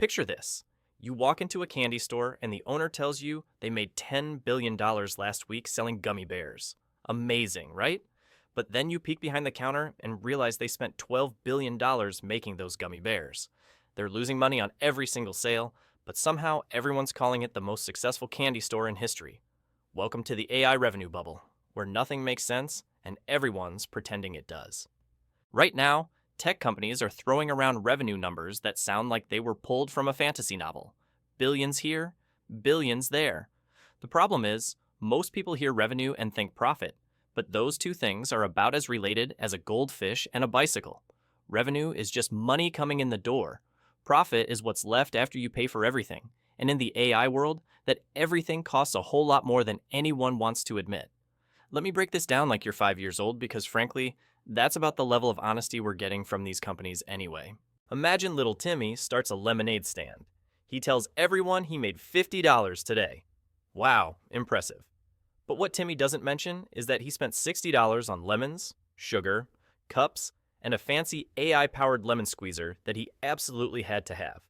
Picture this. You walk into a candy store and the owner tells you they made $10 billion last week selling gummy bears. Amazing, right? But then you peek behind the counter and realize they spent $12 billion making those gummy bears. They're losing money on every single sale, but somehow everyone's calling it the most successful candy store in history. Welcome to the AI revenue bubble, where nothing makes sense and everyone's pretending it does. Right now, tech companies are throwing around revenue numbers that sound like they were pulled from a fantasy novel. Billions here, billions there. The problem is, most people hear revenue and think profit, but those two things are about as related as a goldfish and a bicycle. Revenue is just money coming in the door. Profit is what's left after you pay for everything, and in the AI world, that everything costs a whole lot more than anyone wants to admit. Let me break this down like you're 5 years old because frankly, that's about the level of honesty we're getting from these companies anyway. Imagine little Timmy starts a lemonade stand. He tells everyone he made $50 today. Wow, impressive. But what Timmy doesn't mention is that he spent $60 on lemons, sugar, cups, and a fancy AI-powered lemon squeezer that he absolutely had to have.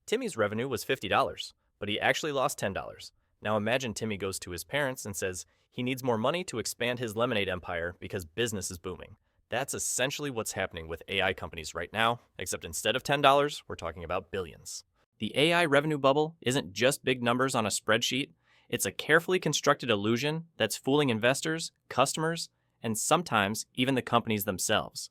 Timmy's revenue was $50, but he actually lost $10. Now imagine Timmy goes to his parents and says he needs more money to expand his lemonade empire because business is booming. That's essentially what's happening with AI companies right now, except instead of $10, we're talking about billions. The AI revenue bubble isn't just big numbers on a spreadsheet, it's a carefully constructed illusion that's fooling investors, customers, and sometimes even the companies themselves.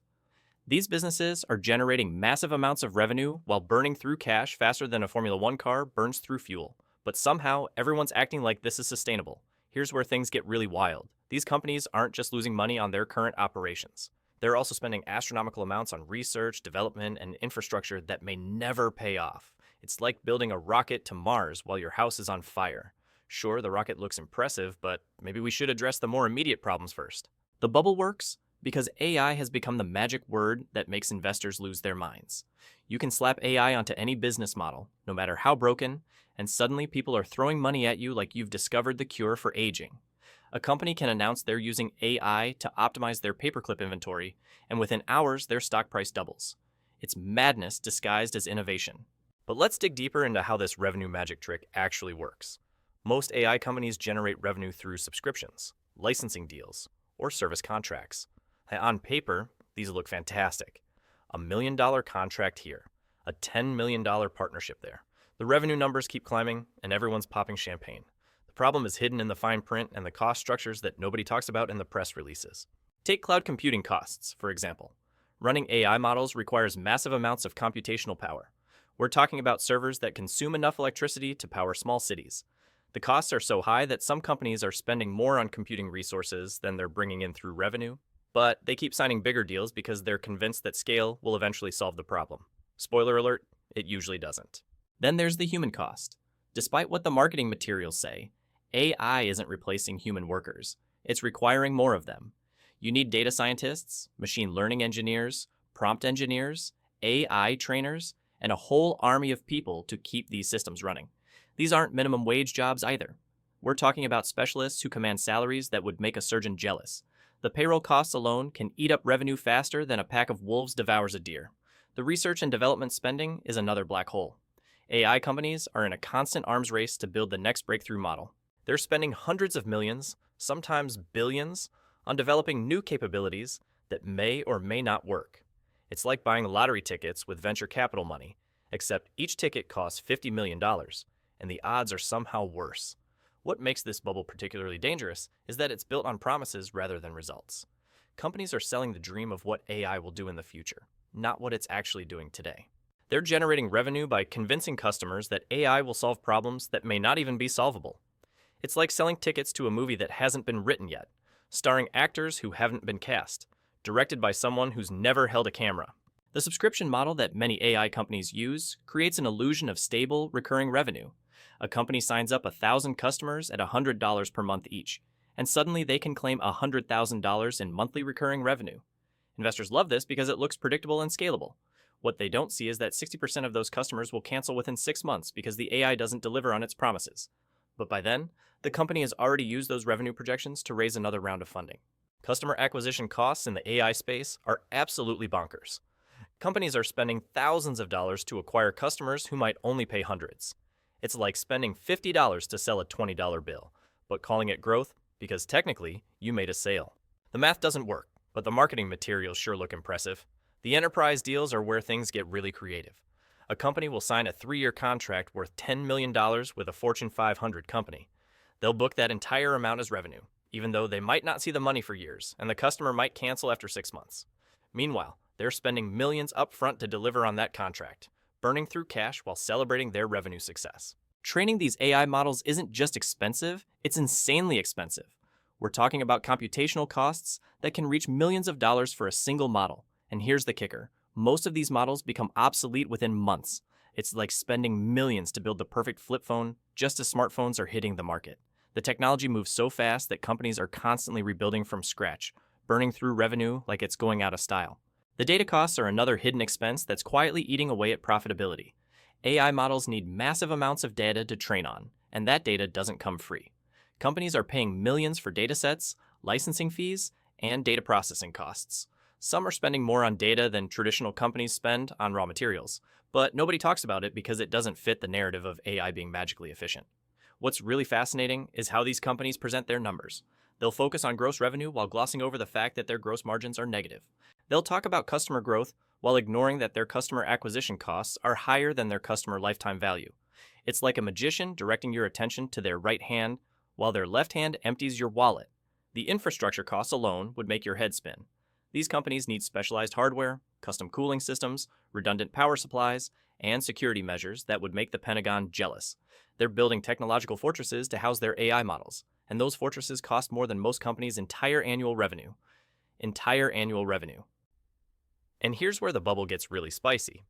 These businesses are generating massive amounts of revenue while burning through cash faster than a Formula One car burns through fuel. But somehow, everyone's acting like this is sustainable. Here's where things get really wild. These companies aren't just losing money on their current operations. They're also spending astronomical amounts on research, development, and infrastructure that may never pay off. It's like building a rocket to Mars while your house is on fire. Sure, the rocket looks impressive, but maybe we should address the more immediate problems first. The bubble works because AI has become the magic word that makes investors lose their minds. You can slap AI onto any business model, no matter how broken, and suddenly people are throwing money at you like you've discovered the cure for aging. A company can announce they're using AI to optimize their paperclip inventory, and within hours, their stock price doubles. It's madness disguised as innovation. But let's dig deeper into how this revenue magic trick actually works. Most AI companies generate revenue through subscriptions, licensing deals, or service contracts. On paper, these look fantastic. $1 million contract here, a $10 million partnership there. The revenue numbers keep climbing, and everyone's popping champagne. The problem is hidden in the fine print and the cost structures that nobody talks about in the press releases. Take cloud computing costs, for example. Running AI models requires massive amounts of computational power. We're talking about servers that consume enough electricity to power small cities. The costs are so high that some companies are spending more on computing resources than they're bringing in through revenue, but they keep signing bigger deals because they're convinced that scale will eventually solve the problem. Spoiler alert, it usually doesn't. Then there's the human cost. Despite what the marketing materials say, AI isn't replacing human workers. It's requiring more of them. You need data scientists, machine learning engineers, prompt engineers, AI trainers, and a whole army of people to keep these systems running. These aren't minimum wage jobs either. We're talking about specialists who command salaries that would make a surgeon jealous. The payroll costs alone can eat up revenue faster than a pack of wolves devours a deer. The research and development spending is another black hole. AI companies are in a constant arms race to build the next breakthrough model. They're spending hundreds of millions, sometimes billions, on developing new capabilities that may or may not work. It's like buying lottery tickets with venture capital money, except each ticket costs $50 million, and the odds are somehow worse. What makes this bubble particularly dangerous is that it's built on promises rather than results. Companies are selling the dream of what AI will do in the future, not what it's actually doing today. They're generating revenue by convincing customers that AI will solve problems that may not even be solvable. It's like selling tickets to a movie that hasn't been written yet, starring actors who haven't been cast, directed by someone who's never held a camera. The subscription model that many AI companies use creates an illusion of stable, recurring revenue. A company signs up 1,000 customers at $100 per month each, and suddenly they can claim $100,000 in monthly recurring revenue. Investors love this because it looks predictable and scalable. What they don't see is that 60% of those customers will cancel within 6 months because the AI doesn't deliver on its promises. But by then, the company has already used those revenue projections to raise another round of funding. Customer acquisition costs in the AI space are absolutely bonkers. Companies are spending thousands of dollars to acquire customers who might only pay hundreds. It's like spending $50 to sell a $20 bill, but calling it growth because technically you made a sale. The math doesn't work, but the marketing materials sure look impressive. The enterprise deals are where things get really creative. A company will sign a 3-year contract worth $10 million with a Fortune 500 company. They'll book that entire amount as revenue, even though they might not see the money for years, and the customer might cancel after 6 months. Meanwhile, they're spending millions up front to deliver on that contract, burning through cash while celebrating their revenue success. Training these AI models isn't just expensive, it's insanely expensive. We're talking about computational costs that can reach millions of dollars for a single model. And here's the kicker. Most of these models become obsolete within months. It's like spending millions to build the perfect flip phone just as smartphones are hitting the market. The technology moves so fast that companies are constantly rebuilding from scratch, burning through revenue like it's going out of style. The data costs are another hidden expense that's quietly eating away at profitability. AI models need massive amounts of data to train on, and that data doesn't come free. Companies are paying millions for datasets, licensing fees, and data processing costs. Some are spending more on data than traditional companies spend on raw materials, but nobody talks about it because it doesn't fit the narrative of AI being magically efficient. What's really fascinating is how these companies present their numbers. They'll focus on gross revenue while glossing over the fact that their gross margins are negative. They'll talk about customer growth while ignoring that their customer acquisition costs are higher than their customer lifetime value. It's like a magician directing your attention to their right hand while their left hand empties your wallet. The infrastructure costs alone would make your head spin. These companies need specialized hardware, custom cooling systems, redundant power supplies, and security measures that would make the Pentagon jealous. They're building technological fortresses to house their AI models, and those fortresses cost more than most companies' entire annual revenue. And here's where the bubble gets really spicy.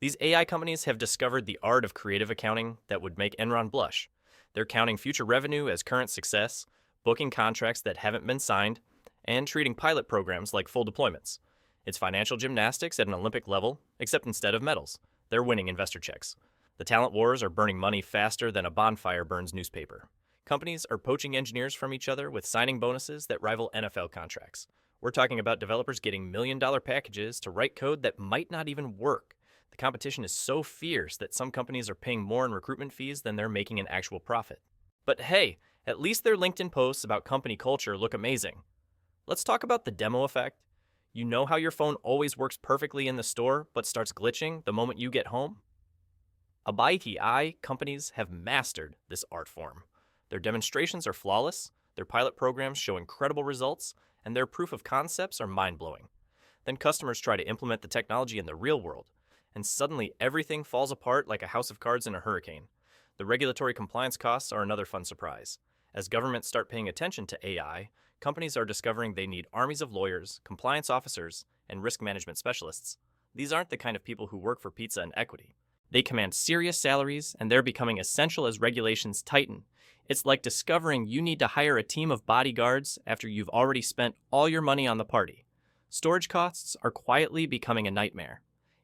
These AI companies have discovered the art of creative accounting that would make Enron blush. They're counting future revenue as current success, booking contracts that haven't been signed, and treating pilot programs like full deployments. It's financial gymnastics at an Olympic level, except instead of medals, they're winning investor checks. The talent wars are burning money faster than a bonfire burns newspaper. Companies are poaching engineers from each other with signing bonuses that rival NFL contracts. We're talking about developers getting million-dollar packages to write code that might not even work. The competition is so fierce that some companies are paying more in recruitment fees than they're making an actual profit. But hey, at least their LinkedIn posts about company culture look amazing. Let's talk about the demo effect. You know how your phone always works perfectly in the store but starts glitching the moment you get home? AI companies have mastered this art form. Their demonstrations are flawless, their pilot programs show incredible results, and their proof of concepts are mind-blowing. Then customers try to implement the technology in the real world, and suddenly everything falls apart like a house of cards in a hurricane. The regulatory compliance costs are another fun surprise. As governments start paying attention to AI, companies are discovering they need armies of lawyers, compliance officers, and risk management specialists. These aren't the kind of people who work for pizza and equity. They command serious salaries, and they're becoming essential as regulations tighten. It's like discovering you need to hire a team of bodyguards after you've already spent all your money on the party. Storage costs are quietly becoming a nightmare.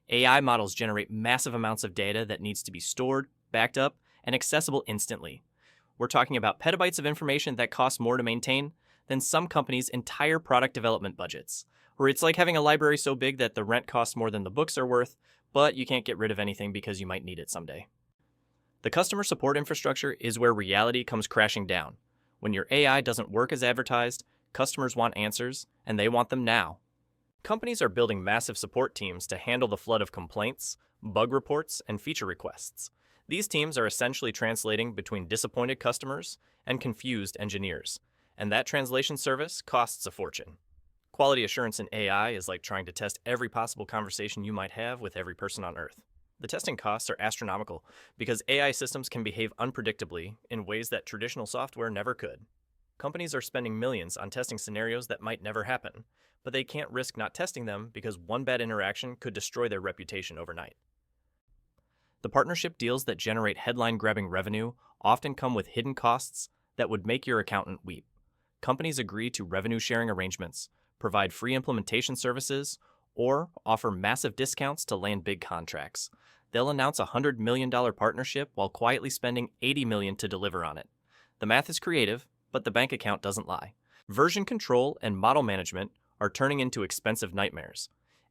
AI models generate massive amounts of data that needs to be stored, backed up, and accessible instantly. We're talking about petabytes of information that cost more to maintain than some companies' entire product development budgets, where it's like having a library so big that the rent costs more than the books are worth, but you can't get rid of anything because you might need it someday. The customer support infrastructure is where reality comes crashing down. When your AI doesn't work as advertised, customers want answers, and they want them now. Companies are building massive support teams to handle the flood of complaints, bug reports, and feature requests. These teams are essentially translating between disappointed customers and confused engineers, and that translation service costs a fortune. Quality assurance in AI is like trying to test every possible conversation you might have with every person on Earth. The testing costs are astronomical because AI systems can behave unpredictably in ways that traditional software never could. Companies are spending millions on testing scenarios that might never happen, but they can't risk not testing them because one bad interaction could destroy their reputation overnight. The partnership deals that generate headline-grabbing revenue often come with hidden costs that would make your accountant weep. Companies agree to revenue-sharing arrangements, provide free implementation services, or offer massive discounts to land big contracts. They'll announce a $100 million partnership while quietly spending $80 million to deliver on it. The math is creative, but the bank account doesn't lie. Version control and model management are turning into expensive nightmares.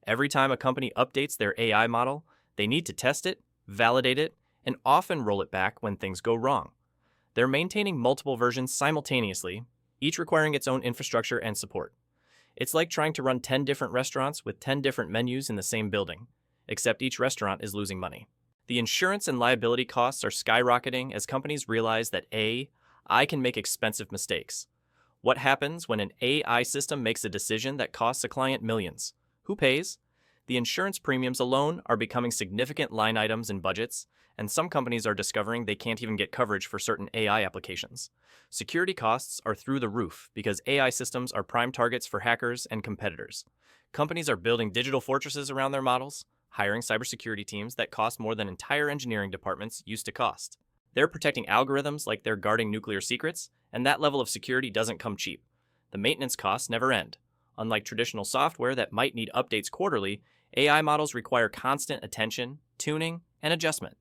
Every time a company updates their AI model, they need to test it, validate it, and often roll it back when things go wrong. They're maintaining multiple versions simultaneously, each requiring its own infrastructure and support. It's like trying to run 10 different restaurants with 10 different menus in the same building, except each restaurant is losing money. The insurance and liability costs are skyrocketing as companies realize that AI can make expensive mistakes. What happens when an AI system makes a decision that costs a client millions? Who pays? The insurance premiums alone are becoming significant line items in budgets, and some companies are discovering they can't even get coverage for certain AI applications. Security costs are through the roof because AI systems are prime targets for hackers and competitors. Companies are building digital fortresses around their models, hiring cybersecurity teams that cost more than entire engineering departments used to cost. They're protecting algorithms like they're guarding nuclear secrets, and that level of security doesn't come cheap. The maintenance costs never end. Unlike traditional software that might need updates quarterly, AI models require constant attention, tuning, and adjustment.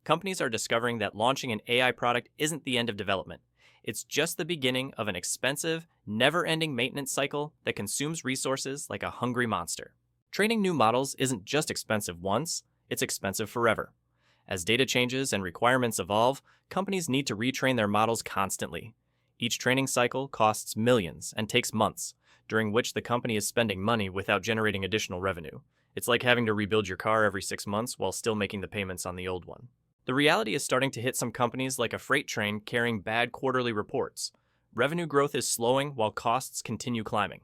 Companies are discovering that launching an AI product isn't the end of development. It's just the beginning of an expensive, never-ending maintenance cycle that consumes resources like a hungry monster. Training new models isn't just expensive once, it's expensive forever. As data changes and requirements evolve, companies need to retrain their models constantly. Each training cycle costs millions and takes months, during which the company is spending money without generating additional revenue. It's like having to rebuild your car every 6 months while still making the payments on the old one. The reality is starting to hit some companies like a freight train carrying bad quarterly reports. Revenue growth is slowing while costs continue climbing.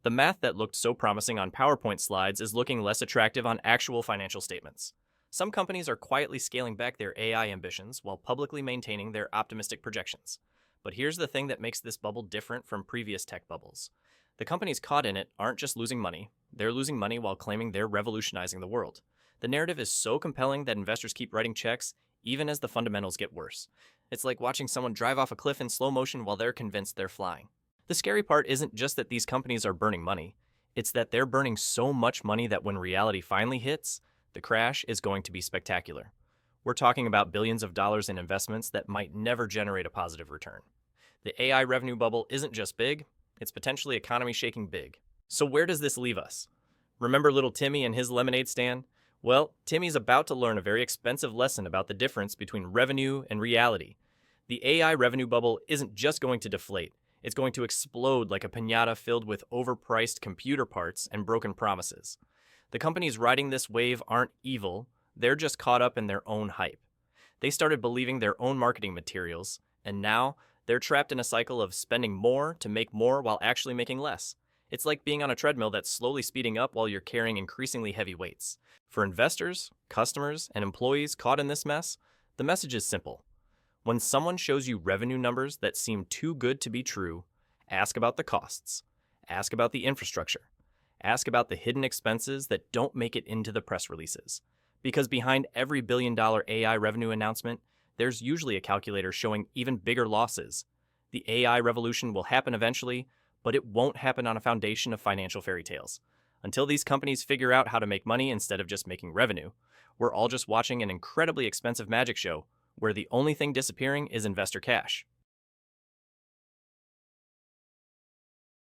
The math that looked so promising on PowerPoint slides is looking less attractive on actual financial statements. Some companies are quietly scaling back their AI ambitions while publicly maintaining their optimistic projections. But here's the thing that makes this bubble different from previous tech bubbles. The companies caught in it aren't just losing money, they're losing money while claiming they're revolutionizing the world. The narrative is so compelling that investors keep writing checks even as the fundamentals get worse. It's like watching someone drive off a cliff in slow motion while they're convinced they're flying. The scary part isn't just that these companies are burning money, it's that they're burning so much money that when reality finally hits, the crash is going to be spectacular. We're talking about billions of dollars in investments that might never generate a positive return. The AI revenue bubble isn't just big, it's potentially economy shaking big. So where does this leave us? Remember little Timmy and his lemonade stand? Well, Timmy's about to learn a very expensive lesson about the difference between revenue and reality. The AI revenue bubble isn't just going to deflate, it's going to explode like a piñata filled with overpriced computer parts and broken promises. The companies riding this wave aren't evil, they're just caught up in their own hype. They started believing their own marketing materials, and now they're trapped in a cycle of spending more to make more while actually making less. It's like being on a treadmill that's slowly speeding up while you're carrying increasingly heavy weights. For investors, customers, and employees caught in this mess, the message is simple. When someone shows you revenue numbers that seem too good to be true, ask about the costs. Ask about the infrastructure. Ask about the hidden expenses that don't make it into the press releases. Because behind every billion-dollar AI revenue announcement, there's usually a calculator showing even bigger losses. The AI revolution will happen eventually, but it won't happen on a foundation of financial fairy tales. Until these companies figure out how to make money instead of just making revenue, we're all just watching an incredibly expensive magic show where the only thing disappearing is investor cash.